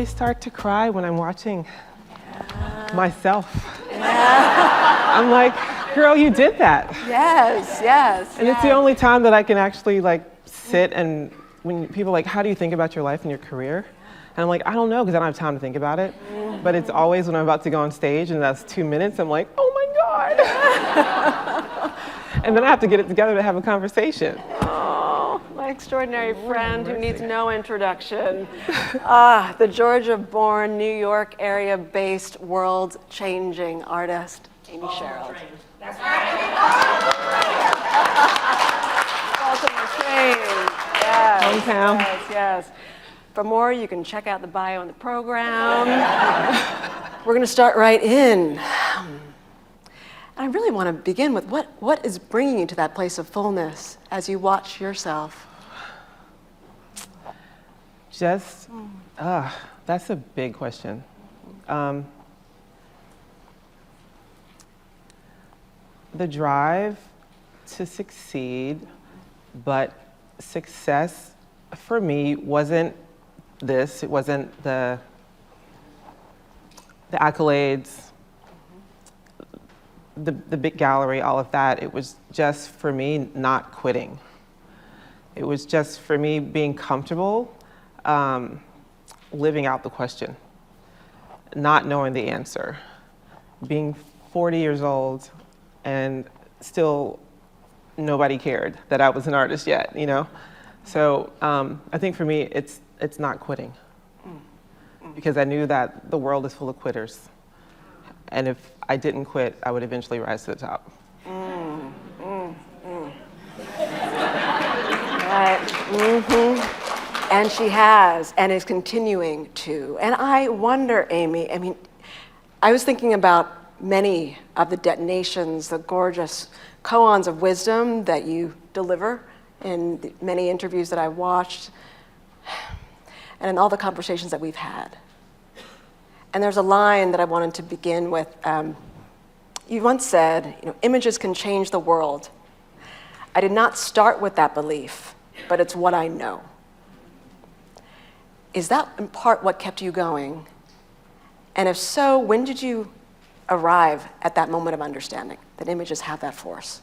always start to cry when I'm watching myself. Yeah. I'm like, girl, you did that. Yes, yes. And it's the only time that I can actually like sit and when people are like, how do you think about your life and your career? And I'm like, I don't know, because I don't have time to think about it. But it's always when I'm about to go on stage and that's 2 minutes, I'm like, oh my God. And then I have to get it together to have a conversation. Oh, my extraordinary friend who needs no introduction. The Georgia-born, New York area-based, world-changing artist, Amy Sherald. That's right. Welcome to Train. Yes, Hometown. yes. For more, you can check out the bio in the program. We're going to start right in. I really want to begin with what is bringing you to that place of fullness as you watch yourself? Just, that's a big question. The drive to succeed, but success for me wasn't this. It wasn't the accolades, the big gallery, all of that. It was just for me not quitting. It was just for me being comfortable living out the question, not knowing the answer, being 40 years old and still nobody cared that I was an artist yet, you know? So I think for me, it's not quitting, because I knew that the world is full of quitters. And if I didn't quit, I would eventually rise to the top. Right. And she has, and is continuing to. And I wonder, Amy, I mean, I was thinking about many of the detonations, the gorgeous koans of wisdom that you deliver in the many interviews that I watched, and in all the conversations that we've had. And there's a line that I wanted to begin with. You once said, images can change the world. I did not start with that belief, but it's what I know. Is that in part what kept you going? And if so, when did you arrive at that moment of understanding that images have that force?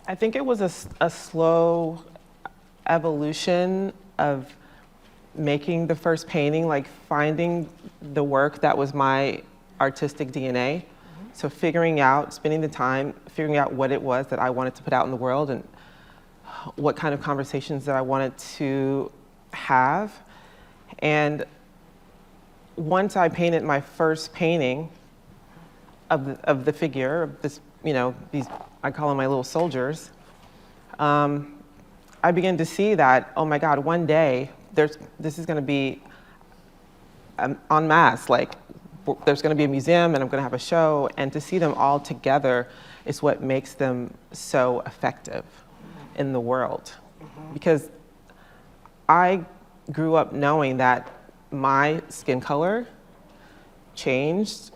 I think it was a slow evolution of making the first painting, like finding the work that was my artistic DNA. So figuring out, spending the time, figuring out what it was that I wanted to put out in the world and what kind of conversations that I wanted to have. And once I painted my first painting of the figure, of this, these, I call them my little soldiers, I began to see that, oh my God, one day, this is gonna be en masse, like there's gonna be a museum and I'm gonna have a show, and to see them all together is what makes them so effective in the world. Because I grew up knowing that my skin color changed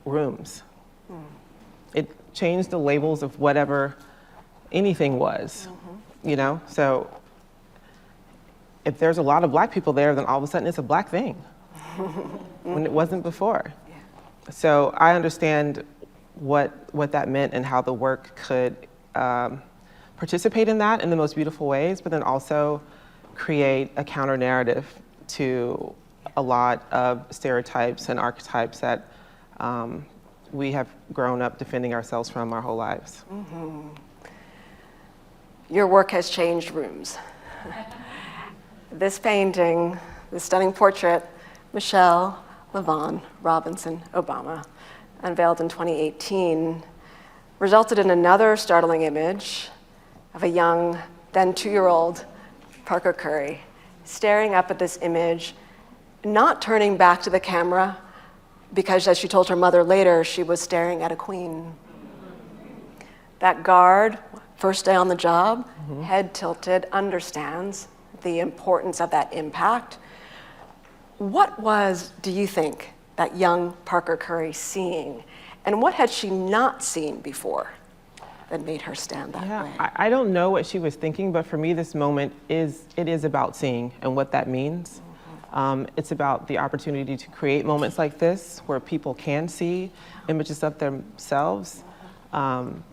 rooms. It changed the labels of whatever anything was, So if there's a lot of black people there, then all of a sudden it's a black thing when it wasn't before. Yeah. So I understand what that meant and how the work could participate in that in the most beautiful ways, but then also create a counter narrative to a lot of stereotypes and archetypes that we have grown up defending ourselves from our whole lives. Your work has changed rooms. This painting, this stunning portrait, Michelle LaVaughn Robinson Obama, unveiled in 2018, resulted in another startling image of a young, then 2-year-old Parker Curry, staring up at this image, not turning back to the camera, because as she told her mother later, she was staring at a queen. That guard, first day on the job, head tilted, understands the importance of that impact. What was, do you think, that young Parker Curry seeing? And what had she not seen before that made her stand that way? I don't know what she was thinking, but for me, this moment is about seeing and what that means. It's about the opportunity to create moments like this where people can see images of themselves. I'm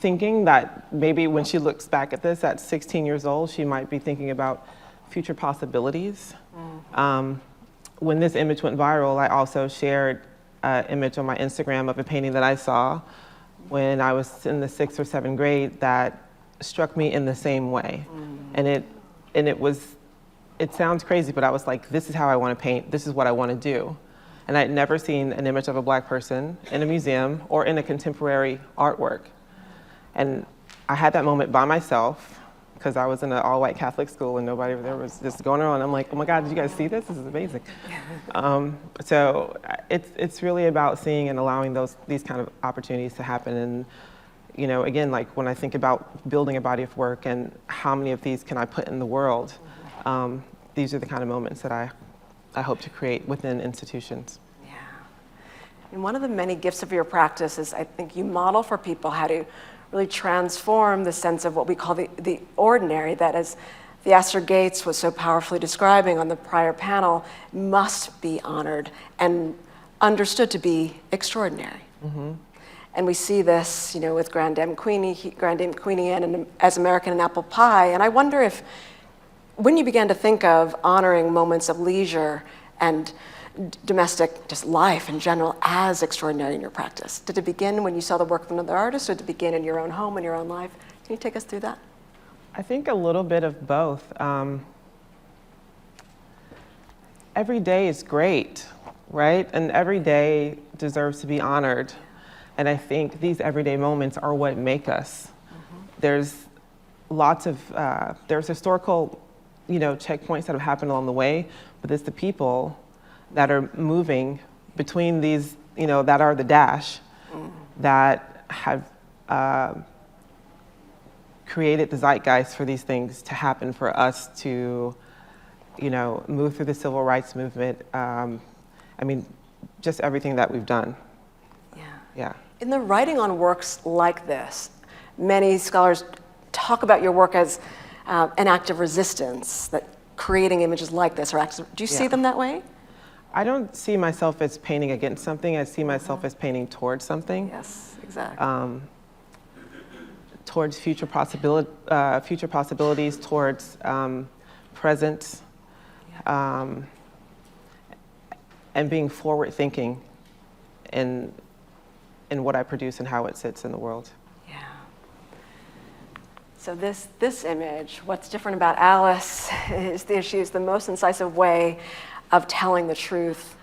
thinking that maybe when she looks back at this at 16 years old, she might be thinking about future possibilities. When this image went viral, I also shared an image on my Instagram of a painting that I saw when I was in the 6th or 7th grade that struck me in the same way. And it sounds crazy, but I was like, this is how I want to paint, this is what I want to do. And I'd never seen an image of a Black person in a museum or in a contemporary artwork. And I had that moment by myself, because I was in an all-white Catholic school and nobody there was just going around. I'm like, oh my God, did you guys see this? This is amazing. So it's really about seeing and allowing these kind of opportunities to happen. And again, like when I think about building a body of work and how many of these can I put in the world, these are the kind of moments that I hope to create within institutions. Yeah. And one of the many gifts of your practice is I think you model for people how to really transform the sense of what we call the ordinary, that as Theaster Gates was so powerfully describing on the prior panel, must be honored and understood to be extraordinary. Mm-hmm. And we see this, with Grand Dame Queenie and As American and Apple Pie. And I wonder if, when you began to think of honoring moments of leisure and domestic just life in general as extraordinary in your practice, did it begin when you saw the work of another artist, or did it begin in your own home, in your own life? Can you take us through that? I think a little bit of both. Every day is great, right? And every day deserves to be honored. And I think these everyday moments are what make us. Mm-hmm. There's lots of, there's historical, checkpoints that have happened along the way, but it's the people that are moving between these, that are the dash, that have created the zeitgeist for these things to happen, for us to, move through the civil rights movement. Just everything that we've done. Yeah. In the writing on works like this, many scholars talk about your work as an act of resistance, that creating images like this are acts of, do you see them that way? I don't see myself as painting against something. I see myself as painting towards something. Yes, exactly. Towards future possibilities, towards present, and being forward-thinking in what I produce and how it sits in the world. Yeah. So this image, what's different about Alice is that she is the most incisive way of telling the truth.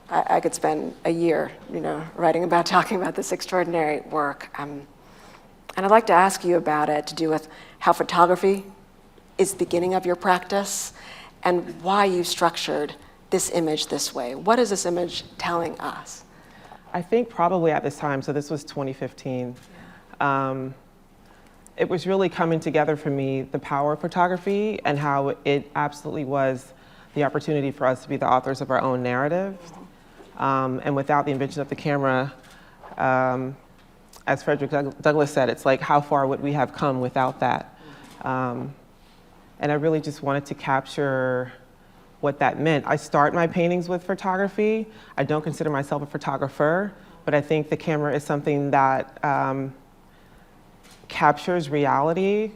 I could spend a year, talking about this extraordinary work. And I'd like to ask you about it, to do with how photography is the beginning of your practice and why you structured this image this way. What is this image telling us? I think probably at this time, so this was 2015, it was really coming together for me, the power of photography and how it absolutely was the opportunity for us to be the authors of our own narrative. And without the invention of the camera, as Frederick Douglass said, it's like, how far would we have come without that? And I really just wanted to capture what that meant. I start my paintings with photography. I don't consider myself a photographer, but I think the camera is something that captures reality,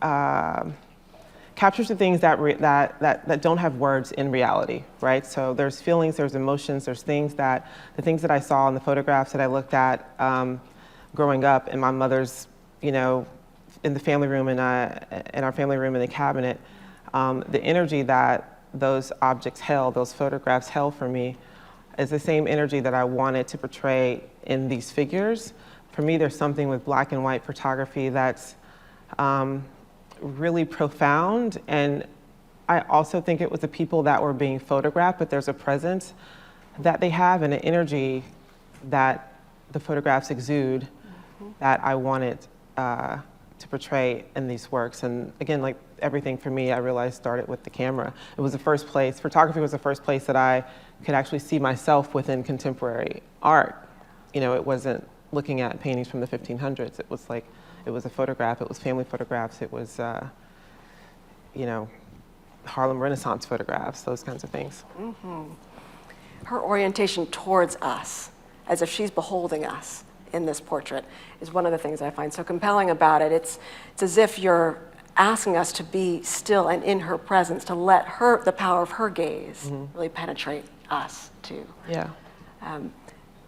captures the things that don't have words in reality, right? So there's feelings, there's emotions, there's things the things that I saw in the photographs that I looked at growing up in my mother's, in the family room, in our family room in the cabinet, the energy that those objects held, those photographs held for me, is the same energy that I wanted to portray in these figures. For me, there's something with black and white photography that's really profound, and I also think it was the people that were being photographed, but there's a presence that they have and an energy that the photographs exude that I wanted to portray in these works. And again, like everything for me, I realized started with the camera. It was the first place, photography was the first place that I could actually see myself within contemporary art. It wasn't looking at paintings from the 1500s. It was like, it was a photograph, it was family photographs, it was, Harlem Renaissance photographs, those kinds of things. Her orientation towards us, as if she's beholding us in this portrait, is one of the things I find so compelling about it. It's as if you're asking us to be still and in her presence, to let her, the power of her gaze, really penetrate us too. Yeah.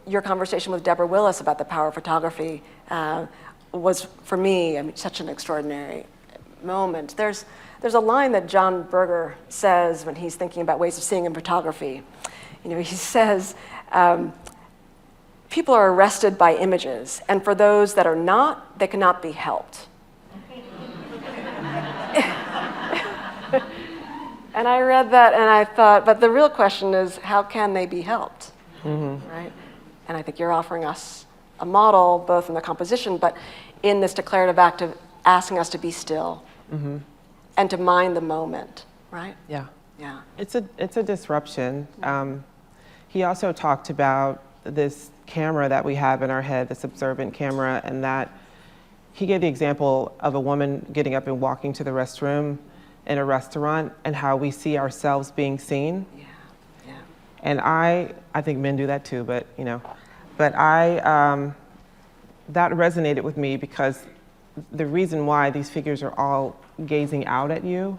Your conversation with Deborah Willis about the power of photography was, for me, I mean, such an extraordinary moment. There's a line that John Berger says when he's thinking about ways of seeing in photography. You know, he says, people are arrested by images, and for those that are not, they cannot be helped. And I read that and I thought, but the real question is, how can they be helped, right? And I think you're offering us a model, both in the composition, but in this declarative act of asking us to be still and to mind the moment, right? Yeah. Yeah. It's a disruption. He also talked about this camera that we have in our head, this observant camera, and that he gave the example of a woman getting up and walking to the restroom in a restaurant and how we see ourselves being seen. Yeah. Yeah. And I think men do that too, but that resonated with me because the reason why these figures are all gazing out at you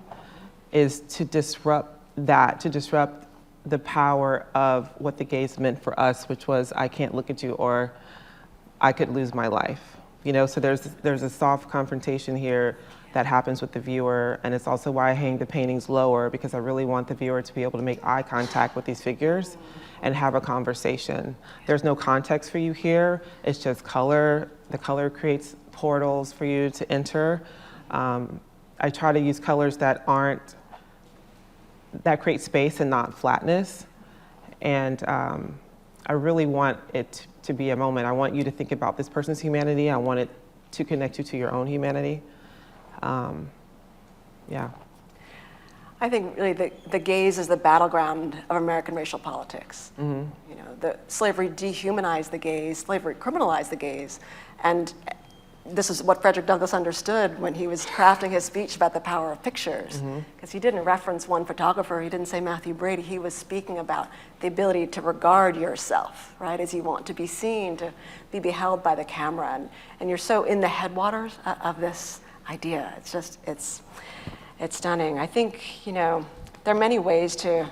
is to disrupt that, to disrupt the power of what the gaze meant for us, which was, I can't look at you or I could lose my life. You know, so there's a soft confrontation here that happens with the viewer, and it's also why I hang the paintings lower, because I really want the viewer to be able to make eye contact with these figures and have a conversation. There's no context for you here, it's just color. The color creates portals for you to enter. I try to use colors that create space and not flatness. And I really want it to be a moment. I want you to think about this person's humanity. I want it to connect you to your own humanity. Yeah. I think really the gaze is the battleground of American racial politics. You know, the slavery dehumanized the gaze, slavery criminalized the gaze, and this is what Frederick Douglass understood when he was crafting his speech about the power of pictures, because he didn't reference one photographer, he didn't say Matthew Brady, he was speaking about the ability to regard yourself, right, as you want to be seen, to be beheld by the camera, and you're so in the headwaters of this idea. It's just, it's stunning. I think, you know, there are many ways to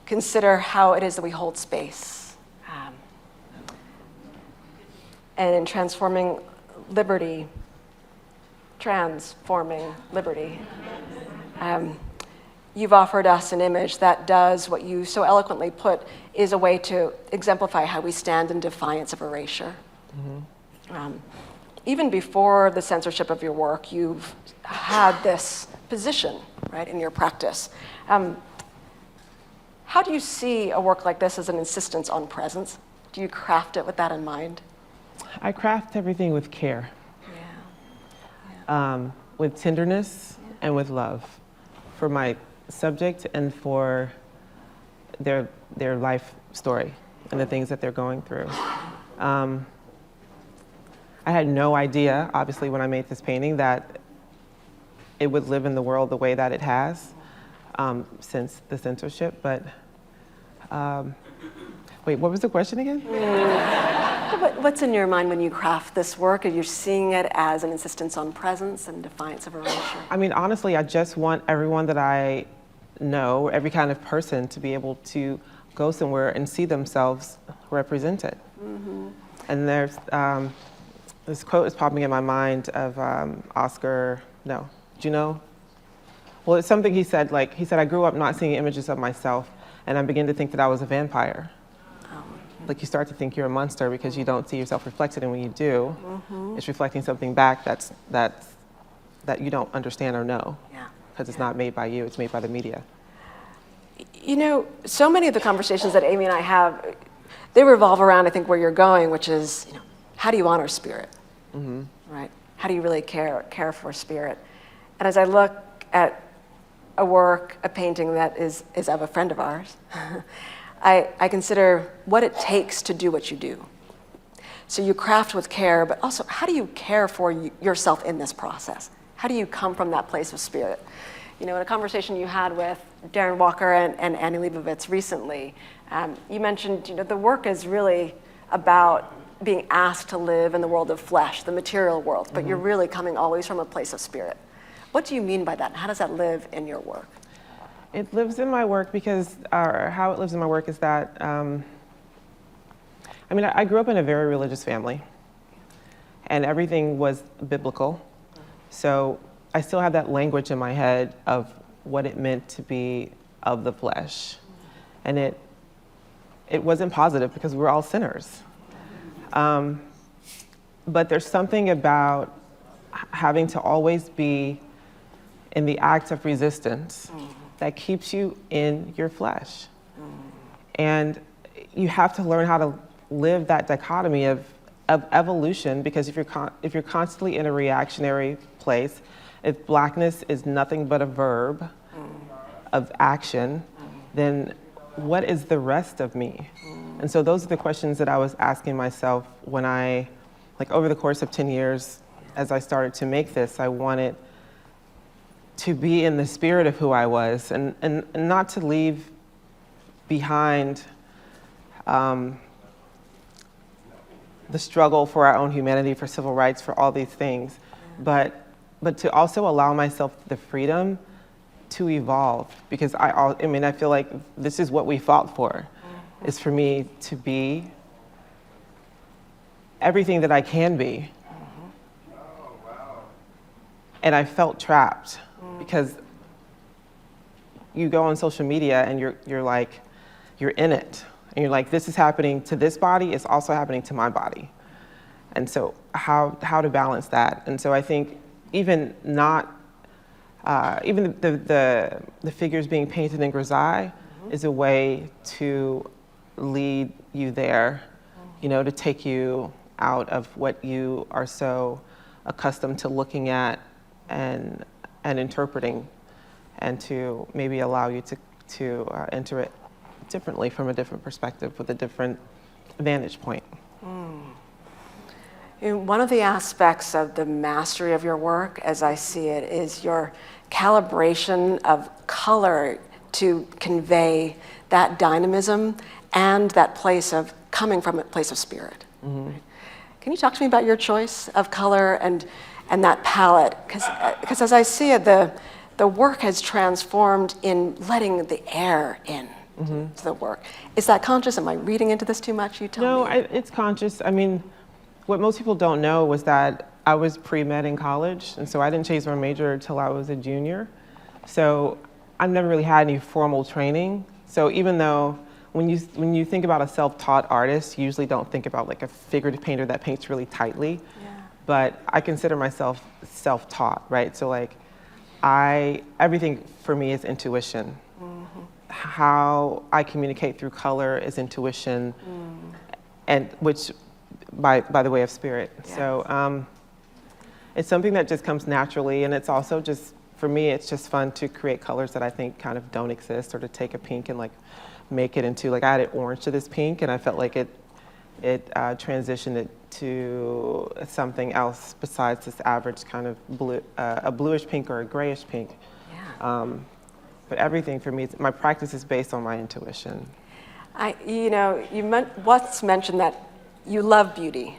consider how it is that we hold space. And in transforming liberty, you've offered us an image that does what you so eloquently put is a way to exemplify how we stand in defiance of erasure. Even before the censorship of your work, you've had this position, right, in your practice. How do you see a work like this as an insistence on presence? Do you craft it with that in mind? I craft everything with care, with tenderness and with love for my subject and for their life story and the things that they're going through. I had no idea, obviously, when I made this painting that it would live in the world the way that it has since the censorship, but wait, what was the question again? What's in your mind when you craft this work? Are you seeing it as an insistence on presence and defiance of erasure? I mean, honestly, I just want everyone that I know, every kind of person, to be able to go somewhere and see themselves represented. And there's this quote is popping in my mind of do you know? Well, it's something he said, I grew up not seeing images of myself, and I began to think that I was a vampire. Like, you start to think you're a monster because you don't see yourself reflected, and when you do, it's reflecting something back that you don't understand or know, because it's not made by you, it's made by the media. You know, so many of the conversations that Amy and I have, they revolve around, I think, where you're going, which is, you know, how do you honor spirit, right? How do you really care for spirit? And as I look at a painting that is of a friend of ours, I consider what it takes to do what you do. So you craft with care, but also how do you care for yourself in this process? How do you come from that place of spirit? in a conversation you had with Darren Walker and Annie Leibovitz recently, you mentioned, the work is really about being asked to live in the world of flesh, the material world, but you're really coming always from a place of spirit. What do you mean by that? And how does that live in your work? It lives in my work because, or how it lives in my work is that, I grew up in a very religious family, and everything was biblical. So I still have that language in my head of what it meant to be of the flesh. And it wasn't positive because we were all sinners. But there's something about having to always be in the act of resistance that keeps you in your flesh. And you have to learn how to live that dichotomy of evolution, because if you're constantly in a reactionary place, if blackness is nothing but a verb of action, then what is the rest of me? And so those are the questions that I was asking myself when over the course of 10 years, as I started to make this, I wanted to be in the spirit of who I was and not to leave behind the struggle for our own humanity, for civil rights, for all these things, but to also allow myself the freedom to evolve, because I feel like this is what we fought for, is for me to be everything that I can be. And I felt trapped because you go on social media and you're in it. And you're like, this is happening to this body, it's also happening to my body. And so how to balance that? And so I think even the figures being painted in grisaille is a way to lead you there, to take you out of what you are so accustomed to looking at and interpreting, and to maybe allow you to enter it differently from a different perspective with a different vantage point. One of the aspects of the mastery of your work, as I see it, is your calibration of color to convey that dynamism and that place of coming from a place of spirit. Can you talk to me about your choice of color and that palette? Because as I see it, the work has transformed in letting the air in to the work. Is that conscious? Am I reading into this too much? You tell me. No, it's conscious. What most people don't know was that I was pre-med in college, and so I didn't change my major until I was a junior. So I've never really had any formal training. So even though when you think about a self-taught artist, you usually don't think about like a figurative painter that paints really tightly. But I consider myself self-taught, right? So everything for me is intuition. How I communicate through color is intuition, and which by the way of spirit. Yes. So it's something that just comes naturally, and it's also just, for me, it's just fun to create colors that I think kind of don't exist, or to take a pink and make it into, I added orange to this pink, and I felt like it transitioned it to something else besides this average kind of blue, a bluish pink or a grayish pink. But everything for me, my practice is based on my intuition. What's mentioned that you love beauty,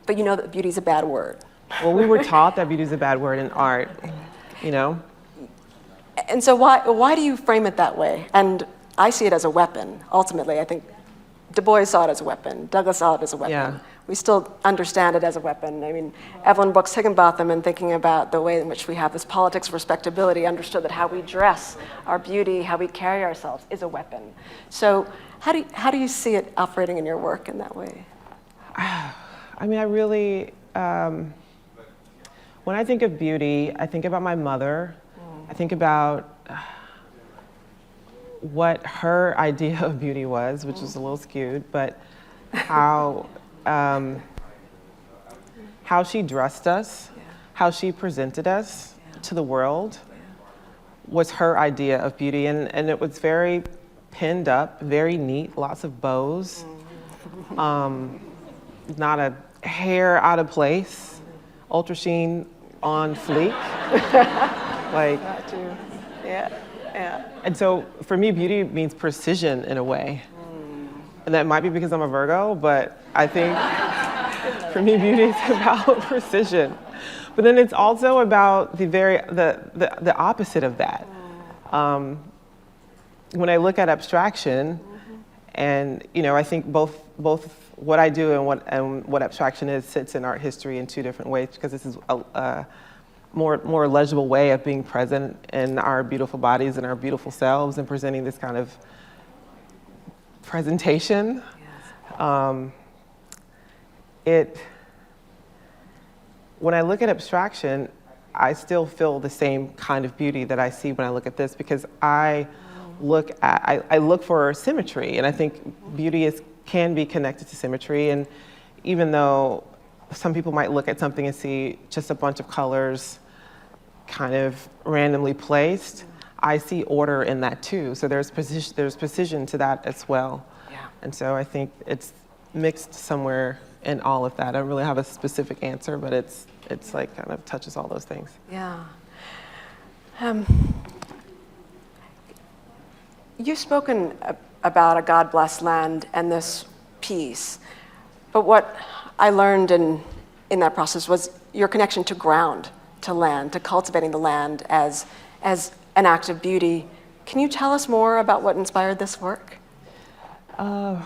but you know that beauty is a bad word. Well, we were taught that beauty is a bad word in art, And so why do you frame it that way? And I see it as a weapon, ultimately. I think Du Bois saw it as a weapon. Douglas saw it as a weapon. Yeah. We still understand it as a weapon. Evelyn Brooks Higginbotham, in thinking about the way in which we have this politics of respectability, understood that how we dress, our beauty, how we carry ourselves is a weapon. So how do you see it operating in your work in that way? I really, when I think of beauty, I think about my mother. I think about what her idea of beauty was, which was a little skewed, but how she dressed us, how she presented us to the world was her idea of beauty. And it was very pinned up, very neat, lots of bows, not a hair out of place, ultra sheen on fleek. Yeah. And so for me, beauty means precision in a way. And that might be because I'm a Virgo, but I think for me, beauty is about precision. But then it's also about the opposite of that. When I look at abstraction, and I think both what I do and what abstraction is sits in art history in two different ways, because this is a more legible way of being present in our beautiful bodies and our beautiful selves and presenting this kind of presentation. Yes. When I look at abstraction, I still feel the same kind of beauty that I see when I look at this, because I look for symmetry, and I think beauty can be connected to symmetry. And even though some people might look at something and see just a bunch of colors kind of randomly placed, I see order in that too. So there's precision to that as well. Yeah. And so I think it's mixed somewhere in all of that. I don't really have a specific answer, but it's like kind of touches all those things. Yeah. You've spoken about a God-blessed land and this piece, but what I learned in that process was your connection to ground, to land, to cultivating the land as an act of beauty. Can you tell us more about what inspired this work? One,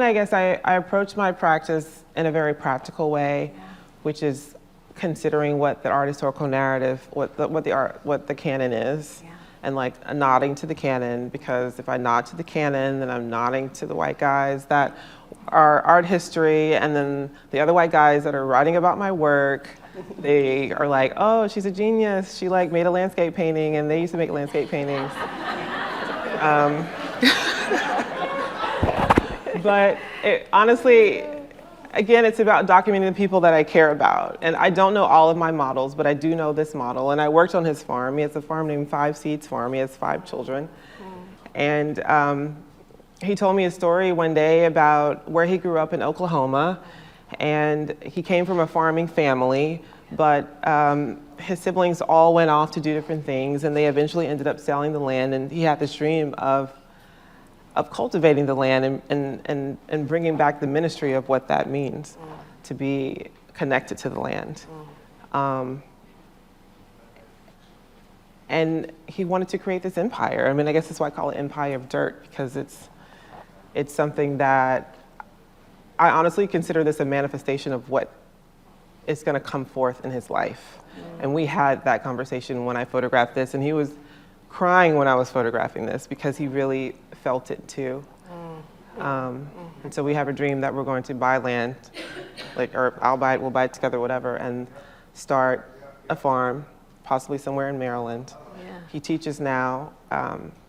I guess I approach my practice in a very practical way, which is considering what the art historical narrative, what the canon is. Yeah. And like nodding to the canon, because if I nod to the canon, then I'm nodding to the white guys that are art history, and then the other white guys that are writing about my work, they are like, oh, she's a genius. She like made a landscape painting, and they used to make landscape paintings. But honestly, again, it's about documenting the people that I care about. And I don't know all of my models, but I do know this model. And I worked on his farm. He has a farm named 5 Seeds Farm. He has 5 children. And he told me a story one day about where he grew up in Oklahoma. And he came from a farming family, but his siblings all went off to do different things. And they eventually ended up selling the land. And he had this dream of cultivating the land and bringing back the ministry of what that means, to be connected to the land. And he wanted to create this empire. I guess that's why I call it Empire of Dirt, because it's something that I honestly consider this a manifestation of what is going to come forth in his life. And we had that conversation when I photographed this, and he was crying when I was photographing this, because he really felt it too. And so we have a dream that we're going to buy land, or I'll buy it, we'll buy it together, whatever, and start a farm, possibly somewhere in Maryland. Yeah. He teaches now.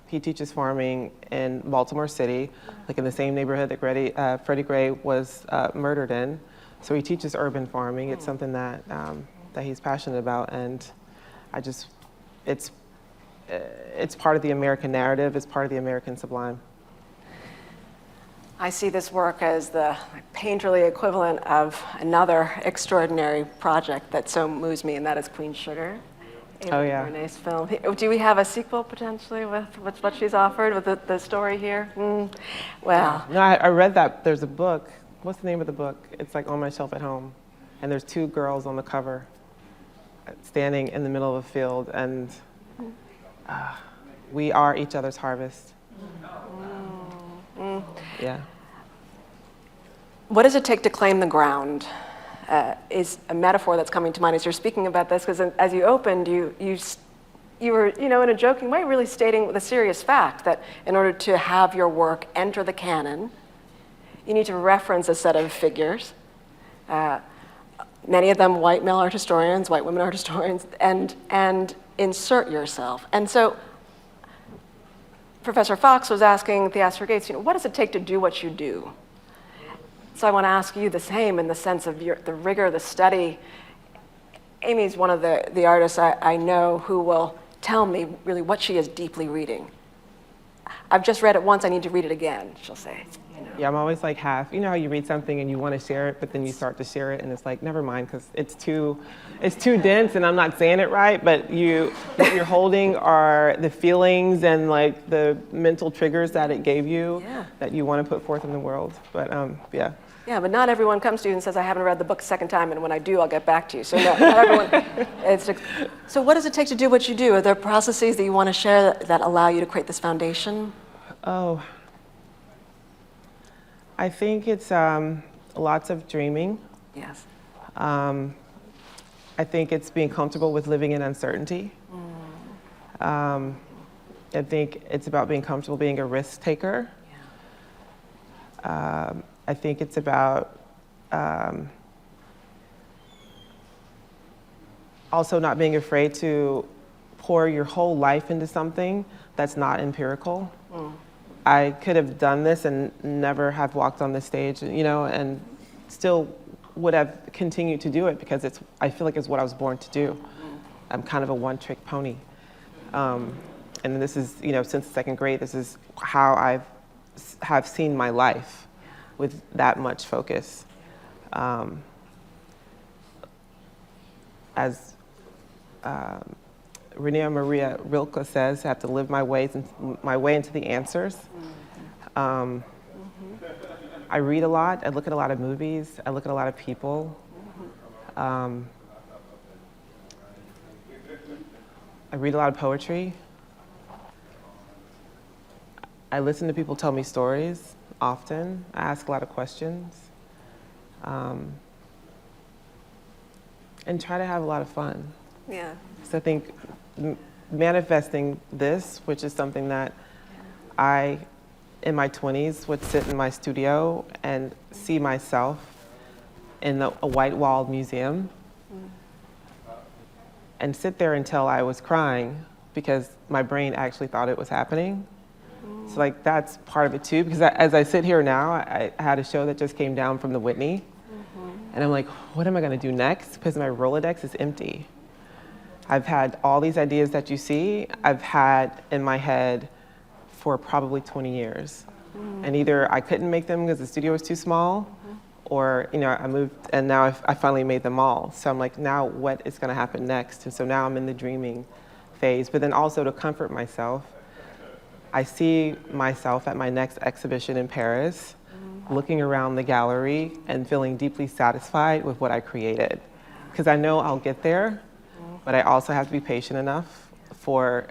He teaches farming in Baltimore City, like in the same neighborhood that Freddie Gray was murdered in. So he teaches urban farming. It's something that he's passionate about, and it's part of the American narrative. It's part of the American sublime. I see this work as the painterly equivalent of another extraordinary project that so moves me, and that is Queen Sugar. Amy Renee's film. Do we have a sequel potentially with what she's offered with the story here? Well. No, I read that. There's a book. What's the name of the book? It's like on my shelf at home. And there's 2 girls on the cover standing in the middle of a field, and we are each other's harvest. Yeah. What does it take to claim the ground? Is a metaphor that's coming to mind as you're speaking about this, because as you opened, you were, in a joking way, really stating the serious fact that in order to have your work enter the canon, you need to reference a set of figures, many of them white male art historians, white women art historians, and insert yourself. And so Professor Fox was asking Theaster Gates, what does it take to do what you do? So I want to ask you the same, in the sense of the rigor, the study. Amy's one of the artists I know who will tell me really what she is deeply reading I've just read it once, I need to read it again, she'll say. Yeah, I'm always like half. You know how you read something and you want to share it, but then you start to share it and it's like, never mind, because it's too dense and I'm not saying it right, but what you're holding are the feelings and like the mental triggers that it gave you that you want to put forth in the world. But yeah. Yeah, but not everyone comes to you and says, I haven't read the book a second time, and when I do, I'll get back to you. So no, not everyone. So what does it take to do what you do? Are there processes that you want to share that allow you to create this foundation? Oh, I think it's lots of dreaming. Yes. I think it's being comfortable with living in uncertainty. I think it's about being comfortable being a risk taker. I think it's about also not being afraid to pour your whole life into something that's not empirical. I could have done this and never have walked on this stage, you know, and still would have continued to do it because I feel like it's what I was born to do. I'm kind of a one-trick pony. And this is, you know, since second grade, this is how I have seen my life with that much focus. As Rainer Maria Rilke says, I have to live my way into the answers. I read a lot. I look at a lot of movies. I look at a lot of people. I read a lot of poetry. I listen to people tell me stories often. I ask a lot of questions. And try to have a lot of fun. Yeah. So I think manifesting this, which is something that I, in my 20s, would sit in my studio and see myself in a white-walled museum and sit there until I was crying because my brain actually thought it was happening. So like that's part of it too, because as I sit here now, I had a show that just came down from the Whitney, and I'm like, what am I gonna do next? Because my Rolodex is empty. I've had all these ideas that you see, I've had in my head for probably 20 years. And either I couldn't make them because the studio was too small, or you know, I moved and now I finally made them all. So I'm like, now what is gonna happen next? And so now I'm in the dreaming phase, but then also to comfort myself, I see myself at my next exhibition in Paris, looking around the gallery and feeling deeply satisfied with what I created. Because I know I'll get there, but I also have to be patient enough for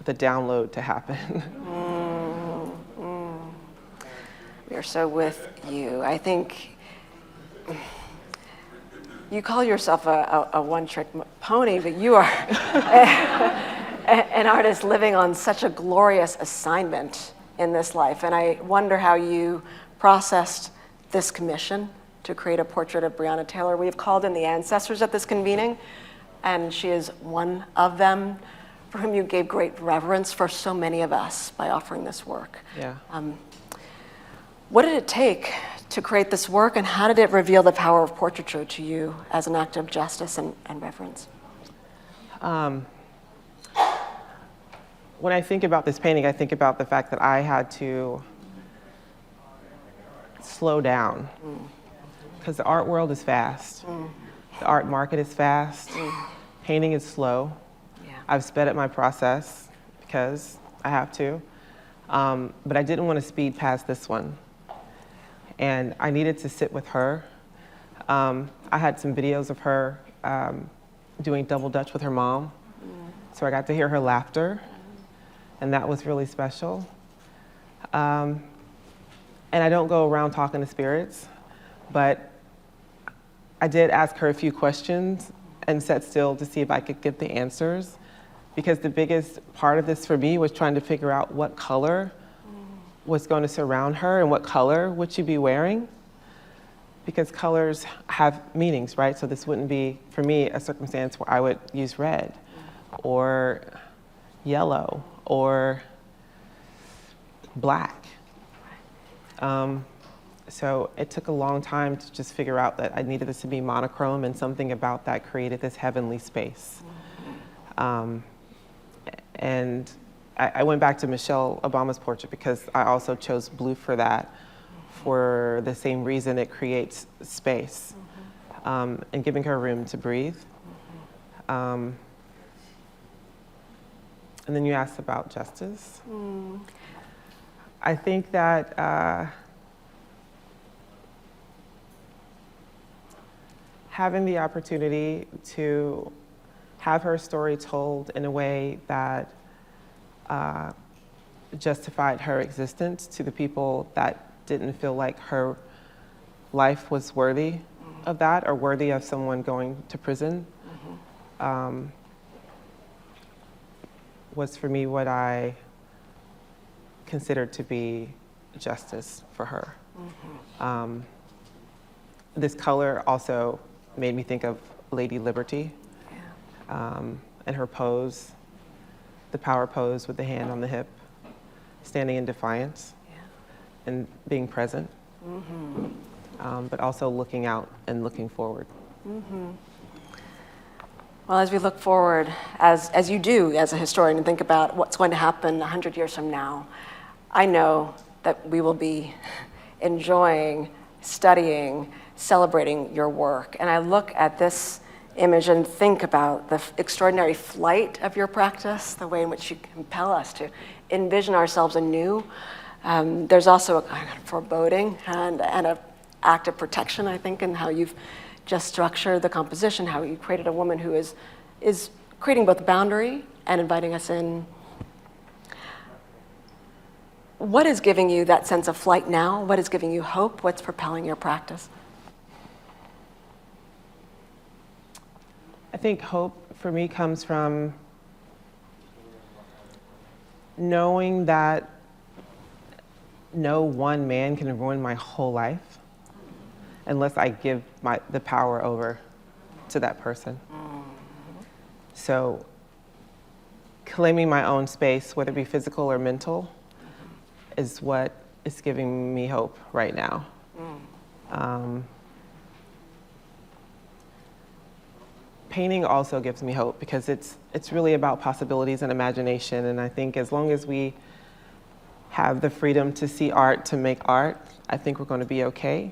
the download to happen. We are so with you. I think you call yourself a one-trick pony, but you are an artist living on such a glorious assignment in this life. And I wonder how you processed this commission to create a portrait of Breonna Taylor. We have called in the ancestors at this convening, and she is one of them for whom you gave great reverence for so many of us by offering this work. Yeah. What did it take to create this work, and how did it reveal the power of portraiture to you as an act of justice and reverence? When I think about this painting, I think about the fact that I had to slow down because the art world is fast. The art market is fast. Painting is slow. Yeah. I've sped up my process because I have to, but I didn't want to speed past this one. And I needed to sit with her. I had some videos of her doing double dutch with her mom. So I got to hear her laughter, and that was really special. And I don't go around talking to spirits, but I did ask her a few questions and sat still to see if I could get the answers, because the biggest part of this for me was trying to figure out what color was going to surround her and what color would she be wearing, because colors have meanings, right? So this wouldn't be, for me, a circumstance where I would use red or yellow or black. So it took a long time to just figure out that I needed this to be monochrome, and something about that created this heavenly space. And I went back to Michelle Obama's portrait because I also chose blue for that, for the same reason. It creates space, and giving her room to breathe. And then you asked about justice. I think that having the opportunity to have her story told in a way that justified her existence to the people that didn't feel like her life was worthy of that or worthy of someone going to prison, was for me what I considered to be justice for her. This color also made me think of Lady Liberty, and her pose, the power pose with the hand on the hip, standing in defiance, and being present, but also looking out and looking forward. Well, as we look forward, as you do as a historian, and think about what's going to happen 100 years from now, I know that we will be enjoying, studying, celebrating your work. And I look at this image and think about the extraordinary flight of your practice, the way in which you compel us to envision ourselves anew. There's also a kind of foreboding and an act of protection, I think, in how you've just structured the composition, how you created a woman who is creating both boundary and inviting us in. What is giving you that sense of flight now? What is giving you hope? What's propelling your practice? I think hope for me comes from knowing that no one man can ruin my whole life unless I give the power over to that person. So claiming my own space, whether it be physical or mental, is what is giving me hope right now. Painting also gives me hope because it's really about possibilities and imagination, and I think as long as we have the freedom to see art, to make art, I think we're going to be okay.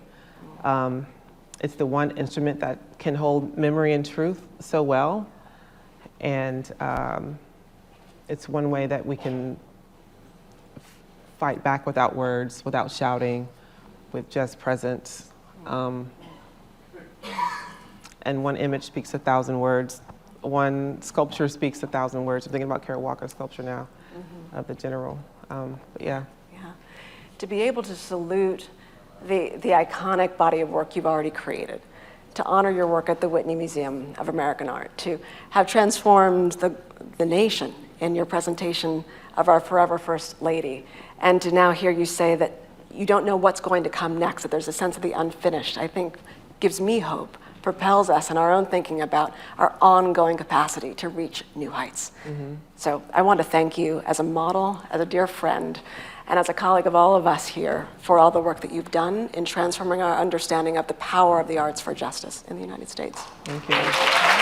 It's the one instrument that can hold memory and truth so well, and it's one way that we can fight back without words, without shouting, with just presence. And one image speaks 1,000 words. One sculpture speaks 1,000 words. I'm thinking about Carol Walker's sculpture now, of the general. But yeah. To be able to salute the iconic body of work you've already created, to honor your work at the Whitney Museum of American Art, to have transformed the nation in your presentation of our forever First Lady, and to now hear you say that you don't know what's going to come next, that there's a sense of the unfinished, I think gives me hope, propels us in our own thinking about our ongoing capacity to reach new heights. So I want to thank you as a model, as a dear friend, and as a colleague of all of us here for all the work that you've done in transforming our understanding of the power of the arts for justice in the United States. Thank you.